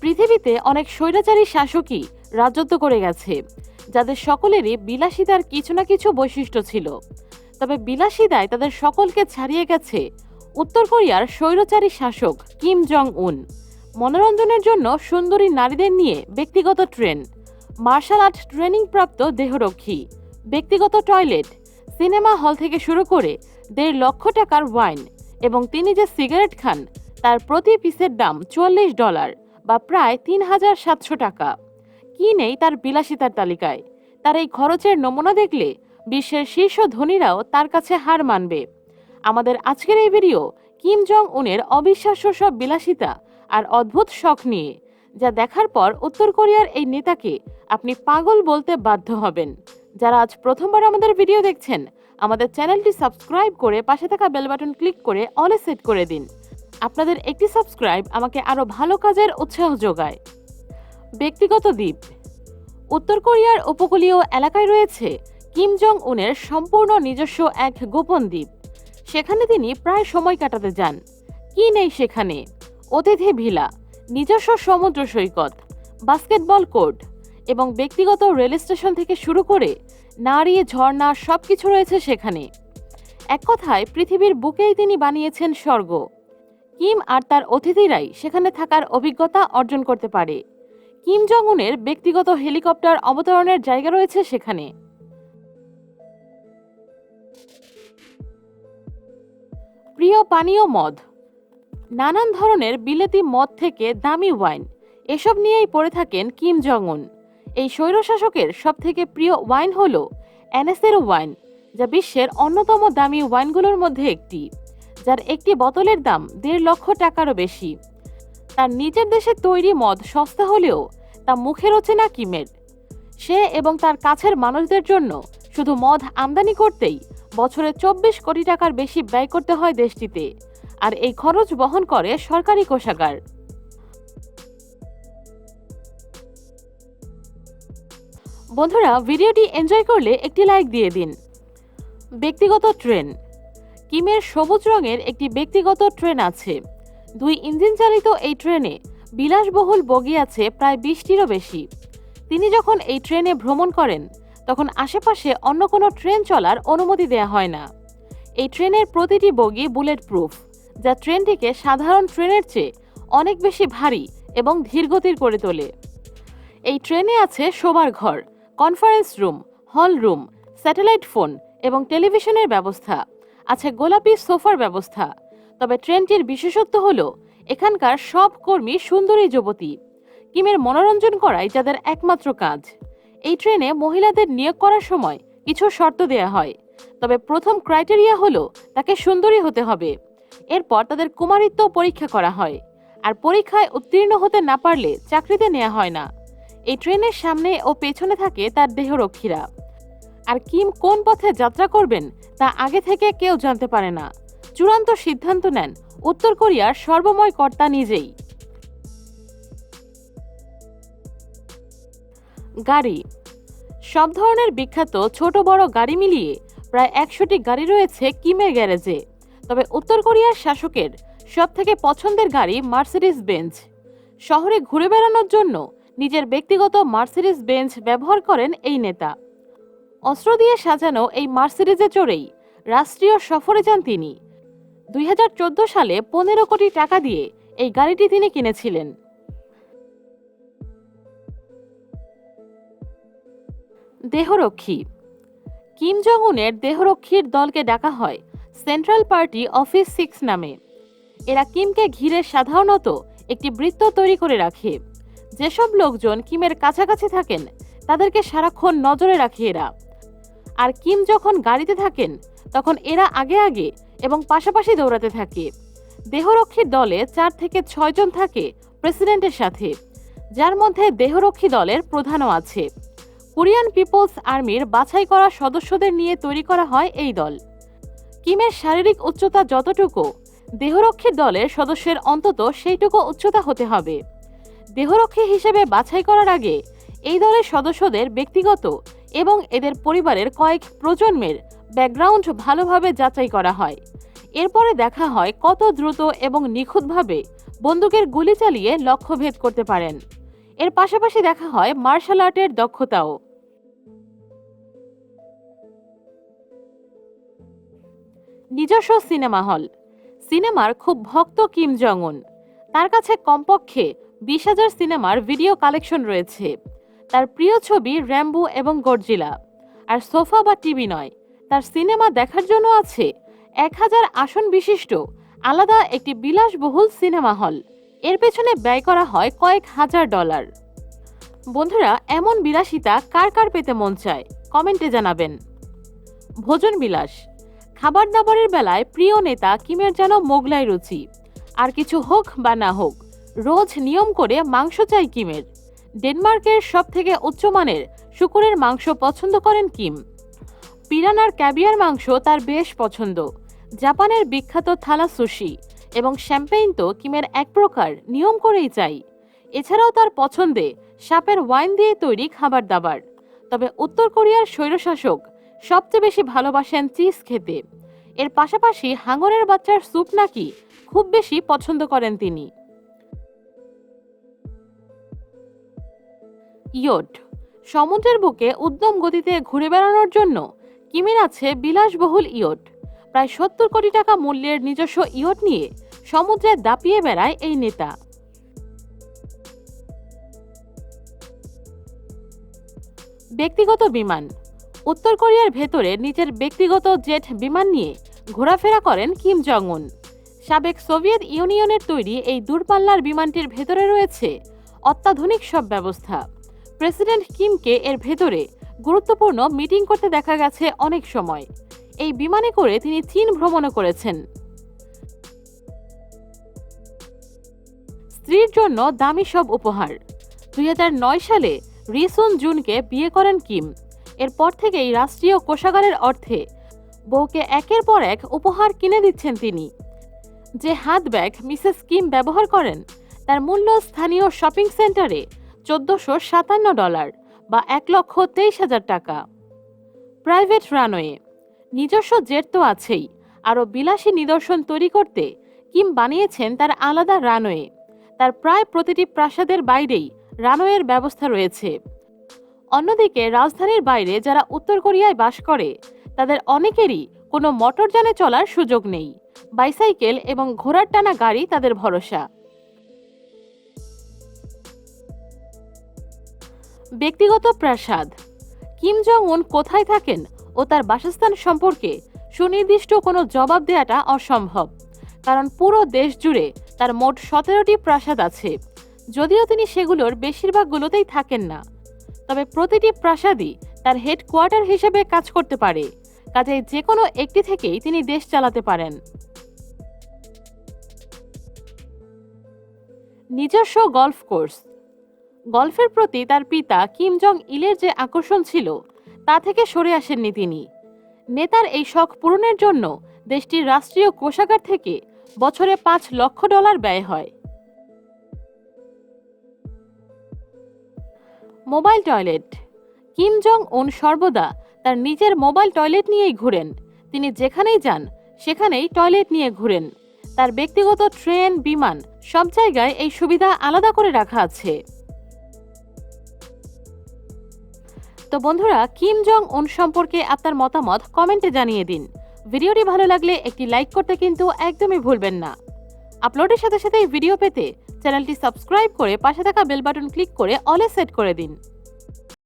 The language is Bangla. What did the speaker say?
পৃথিবীতে অনেক স্বৈরাচারী শাসকই রাজত্ব করে গেছে, যাদের সকলেরই বিলাসিতার কিছু না কিছু বৈশিষ্ট্য ছিল। তবে বিলাসিতায় তাদের সকলকে ছাড়িয়ে গেছে উত্তর কোরিয়ার স্বৈরাচারী শাসক কিম জং উন। মনোরঞ্জনের জন্য সুন্দরী নারীদের নিয়ে ব্যক্তিগত ট্রেন, মার্শাল আর্ট ট্রেনিং প্রাপ্ত দেহরক্ষী, ব্যক্তিগত টয়লেট, সিনেমা হল থেকে শুরু করে 1.5 লক্ষ টাকার ওয়াইন, এবং তিনি যে সিগারেট খান তার প্রতি পিসের দাম $40 বা প্রায় 3700 টাকা। কি নেই তার বিলাসিতার তালিকায়? তার এই খরচের নমুনা দেখলে বিশ্বের শীর্ষ ধনীরাও তার কাছে হার মানবে। আমাদের আজকের এই ভিডিও কিম জং উনের অবিশ্বাস্য সব বিলাসিতা আর অদ্ভুত শখ নিয়ে, যা দেখার পর উত্তর কোরিয়ার এই নেতাকে আপনি পাগল বলতে বাধ্য হবেন। যারা আজ প্রথমবার আমাদের ভিডিও দেখছেন, আমাদের চ্যানেলটি সাবস্ক্রাইব করে পাশে থাকা বেল বাটন ক্লিক করে অলে সেট করে দিন। আপনাদের একটি সাবস্ক্রাইব আমাকে আরও ভালো কাজের উৎসাহ যোগায়। ব্যক্তিগত দ্বীপ। উত্তর কোরিয়ার উপকূলীয় এলাকায় রয়েছে কিম জং উনের সম্পূর্ণ নিজস্ব এক গোপন দ্বীপ। সেখানে তিনি প্রায় সময় কাটাতে যান। কি নেই সেখানে? অতিথি ভিলা, নিজস্ব সমুদ্র সৈকত, বাস্কেটবল কোর্ট এবং ব্যক্তিগত রেল স্টেশন থেকে শুরু করে নারী, ঝর্ণা সবকিছু রয়েছে সেখানে। এক কথায় পৃথিবীর বুকেই তিনি বানিয়েছেন স্বর্গ। কিম আর তার অতিথিরাই সেখানে থাকার অভিজ্ঞতা অর্জন করতে পারে। কিম জং উনের ব্যক্তিগত হেলিকপ্টার অবতরণের জায়গা রয়েছে সেখানে। প্রিয় পানীয় মদ। নানান ধরনের বিলেতি মদ থেকে দামি ওয়াইন, এসব নিয়েই পড়ে থাকেন কিম জং উন। এই স্বৈরশাসকের সবথেকে প্রিয় ওয়াইন হল অ্যানেসেরো ওয়াইন, যা বিশ্বের অন্যতম দামি ওয়াইনগুলোর মধ্যে একটি, যার একটি বোতলের দাম 1.5 লক্ষ টাকারও বেশি। তার নিজের দেশে তৈরি মদ সস্তা হলেও তা মুখে রোচে না কিমের। সে এবং তার কাছের মানুষদের জন্য শুধু মদ আমদানি করতেই বছরে 24 কোটি টাকার বেশি ব্যয় করতে হয় দেশটিতে, আর এই খরচ বহন করে সরকারি কোষাগার। বন্ধুরা, ভিডিওটি এনজয় করলে একটি লাইক দিয়ে দিন। ব্যক্তিগত ট্রেন। কিমের সবুজ রঙের একটি ব্যক্তিগত ট্রেন আছে। 2 ইঞ্জিন চালিত এই ট্রেনে বিলাসবহুল বগি আছে প্রায় 20টিরও বেশি। তিনি যখন এই ট্রেনে ভ্রমণ করেন তখন আশেপাশে অন্য কোনো ট্রেন চলার অনুমতি দেয়া হয় না। এই ট্রেনের প্রতিটি বগি বুলেট প্রুফ, যা ট্রেনটিকে সাধারণ ট্রেনের চেয়ে অনেক বেশি ভারী এবং ধীরগতির করে তোলে। এই ট্রেনে আছে শোবার ঘর, conference room, hall room, satellite phone এবং টেলিভিশনের ব্যবস্থা, আছে গোলাপি সোফার ব্যবস্থা। তবে ট্রেনটির বিশেষত্ব হলো এখানকার সব কর্মী সুন্দরী যুবতী। কিমের মনোরঞ্জন করাই যাদের একমাত্র কাজ। এই ট্রেনে মহিলাদের নিয়োগ করার সময় কিছু শর্ত দেয়া হয়, তবে প্রথম ক্রাইটেরিয়া হলো তাকে সুন্দরী হতে হবে। এরপর তাদের কুমারিত্ব পরীক্ষা করা হয়, আর পরীক্ষায় উত্তীর্ণ হতে না পারলে চাকরিতে নেওয়া হয় না। এই ট্রেনের সামনে ও পেছনে থাকে তার দেহরক্ষীরা। আর কিম কোন পথে যাত্রা করবেন তা আগে থেকে কেউ জানতে পারে না। চূড়ান্ত সিদ্ধান্ত নেন উত্তর কোরিয়ার সর্বময় কর্তা নিজেই। গাড়ি। সব ধরনের বিখ্যাত ছোট বড় গাড়ি মিলিয়ে প্রায় 100টি গাড়ি রয়েছে কিমের গ্যারেজে। তবে উত্তর কোরিয়ার শাসকের সবথেকে পছন্দের গাড়ি মার্সিডিজ বেঞ্জ। শহরে ঘুরে বেড়ানোর জন্য নিজের ব্যক্তিগত মার্সিডিজ বেঞ্জ ব্যবহার করেন এই নেতা। অস্ত্র দিয়ে সাজানো এই মার্সিডিজে চড়েই রাষ্ট্রীয় সফরে যান তিনি। 2014 সালে 15 কোটি টাকা দিয়ে এই গাড়িটি তিনি কিনেছিলেন। দেহরক্ষী। কিম জং উনের দেহরক্ষীর দলকে ডাকা হয় সেন্ট্রাল পার্টি অফিস 6 নামে। এরা কিমকে ঘিরে সাধারণত একটি বৃত্ত তৈরি করে রাখে। যেসব লোকজন কিমের কাছাকাছি থাকেন তাদেরকে সারাক্ষণ নজরে রাখে এরা। আর কিম যখন গাড়িতে থাকেন তখন এরা আগে আগে এবং পাশাপাশি দৌড়াতে থাকে। দেহরক্ষীর দলে 4 থেকে 6 জন থাকে প্রেসিডেন্টের সাথে, যার মধ্যে দেহরক্ষী দলের প্রধানও আছে। কোরিয়ান পিপলস আর্মির বাছাই করা সদস্যদের নিয়ে তৈরি করা হয় এই দল। কিমের শারীরিক উচ্চতা যতটুকু, দেহরক্ষীর দলের সদস্যের অন্তত সেইটুকু উচ্চতা হতে হবে। দেহরক্ষী হিসেবে বাছাই করার আগে এই দলের সদস্যদের ব্যক্তিগত এবং এদের পরিবারের কয়েক প্রজন্মের ব্যাকগ্রাউন্ড ভালোভাবে যাচাই করা হয়। এরপরে দেখা হয় কত দ্রুত এবং নিখুঁতভাবে বন্দুকের গুলি চালিয়ে লক্ষ্যভেদ করতে পারেন। এর পাশাপাশি দেখা হয় মার্শাল আর্টের দক্ষতাও। নিজস্ব সিনেমা হল। সিনেমার খুব ভক্ত কিম জং উন। তার কাছে কমপক্ষে 20,000 সিনেমার ভিডিও কালেকশন রয়েছে। তার প্রিয় ছবি র্যাম্বো এবং গডজিলা। আর সোফা বা টিভি নয়, তার সিনেমা দেখার জন্য আছে 1000 আসন বিশিষ্ট আলাদা একটি বিলাসবহুল সিনেমা হল। এর পেছনে ব্যয় করা হয় কয়েক হাজার ডলার। বন্ধুরা, এমন বিলাসিতা কার কার পেতে মন চায় কমেন্টে জানাবেন। ভোজন বিলাস। খাবার দাবারের বেলায় প্রিয় নেতা কিমের যেন মোগলাই রুচি। আর কিছু হোক বা না হোক, রোজ নিয়ম করে মাংস চাই কিমের। ডেনমার্কের সব থেকে উচ্চমানের শূকরের মাংস পছন্দ করেন কিম। পিরানার ক্যাবিয়ার মাংস তার বেশ পছন্দ। জাপানের বিখ্যাত থালা সুশি এবং শ্যাম্পেইন তো কিমের এক প্রকার নিয়ম করেই চাই। এছাড়াও তার পছন্দে সাপের ওয়াইন দিয়ে তৈরি খাবার দাবার। তবে উত্তর কোরিয়ার স্বৈরশাসক সবচেয়ে বেশি ভালোবাসেন চিজ খেতে। এর পাশাপাশি হাঙরের বাচ্চার স্যুপ নাকি খুব বেশি পছন্দ করেন তিনি। ইয়ট। সমুদ্রের বুকে উদ্যম গতিতে ঘুরে বেড়ানোর জন্য কিমের আছে বিলাসবহুল ইয়ট। প্রায় 70 কোটি টাকা মূল্যের নিজস্ব ইয়ট নিয়ে সমুদ্রে দাপিয়ে বেড়ায় এই নেতা। ব্যক্তিগত বিমান। উত্তর কোরিয়ার ভেতরে নিজের ব্যক্তিগত জেট বিমান নিয়ে ঘোরাফেরা করেন কিম জং উন। সাবেক সোভিয়েত ইউনিয়নের তৈরি এই দূরপাল্লার বিমানটির ভেতরে রয়েছে অত্যাধুনিক সব ব্যবস্থা। প্রেসিডেন্ট কিমকে এর ভেতরে গুরুত্বপূর্ণ মিটিং করতে দেখা গেছে অনেক সময়। এই বিমানে করে তিনি চীন ভ্রমণও করেছেন। স্ত্রীর জন্য দামি সব উপহার। 2009 সালে রি সুন জুনকে বিয়ে করেন কিম। এরপর থেকেই রাষ্ট্রীয় কোষাগারের অর্থে বউকে একের পর এক উপহার কিনে দিচ্ছেন তিনি। যে হাত ব্যাগ মিসেস কিম ব্যবহার করেন তার মূল্য স্থানীয় শপিং সেন্টারে $1457 বা 1,23,000 টাকা। Private runway. নিজস্ব জেট তো আছেই, আরও বিলাসী নিদর্শন তৈরি করতে কিম বানিয়েছেন তার আলাদা রানওয়ে। তার প্রায় প্রতিটি প্রাসাদের বাইরেই রানওয়ের ব্যবস্থা রয়েছে। অন্যদিকে রাজধানীর বাইরে যারা উত্তর কোরিয়ায় বাস করে তাদের অনেকেরই কোনো মোটরযানে চলার সুযোগ নেই। বাইসাইকেল এবং ঘোড়ার টানা গাড়ি তাদের ভরসা। ব্যক্তিগত প্রাসাদ। কিম জং উন কোথায় থাকেন ও তার বাসস্থান সম্পর্কে সুনির্দিষ্ট কোনো জবাব দেওয়াটা অসম্ভব, কারণ পুরো দেশ জুড়ে তার মোট 17টি প্রাসাদ আছে। যদিও তিনি সেগুলোর বেশিরভাগগুলোতেই থাকেন না, তবে প্রতিটি প্রাসাদই তার হেডকোয়ার্টার হিসেবে কাজ করতে পারে। কাজেই যে কোনো একটি থেকেই তিনি দেশ চালাতে পারেন। নিজস্ব গলফ কোর্স। গলফের প্রতি তার পিতা কিম জং ইলের যে আকর্ষণ ছিল তা থেকে সরে আসেননি তিনি। নেতার এই শখ পূরণের জন্য দেশটির রাষ্ট্রীয় কোষাগার থেকে বছরে $5 লক্ষ ব্যয় হয়। Mobile toilet. কিম জং উন সর্বদা তার নিজের মোবাইল টয়লেট নিয়েই ঘুরেন। তিনি যেখানেই যান সেখানেই টয়লেট নিয়ে ঘুরেন। তার ব্যক্তিগত ট্রেন, বিমান সব জায়গায় এই সুবিধা আলাদা করে রাখা আছে। তো বন্ধুরা, কিম জং উন সম্পর্কে আপনার মতামত কমেন্টে জানিয়ে দিন। ভিডিওটি ভালো লাগলে একটি লাইক করতে কিন্তু একদমই ভুলবেন না। আপলোডের সাথে সাথে ভিডিও পেতে চ্যানেলটি সাবস্ক্রাইব করে পাশে থাকা বেল বাটন ক্লিক করে অলে সেট করে দিন।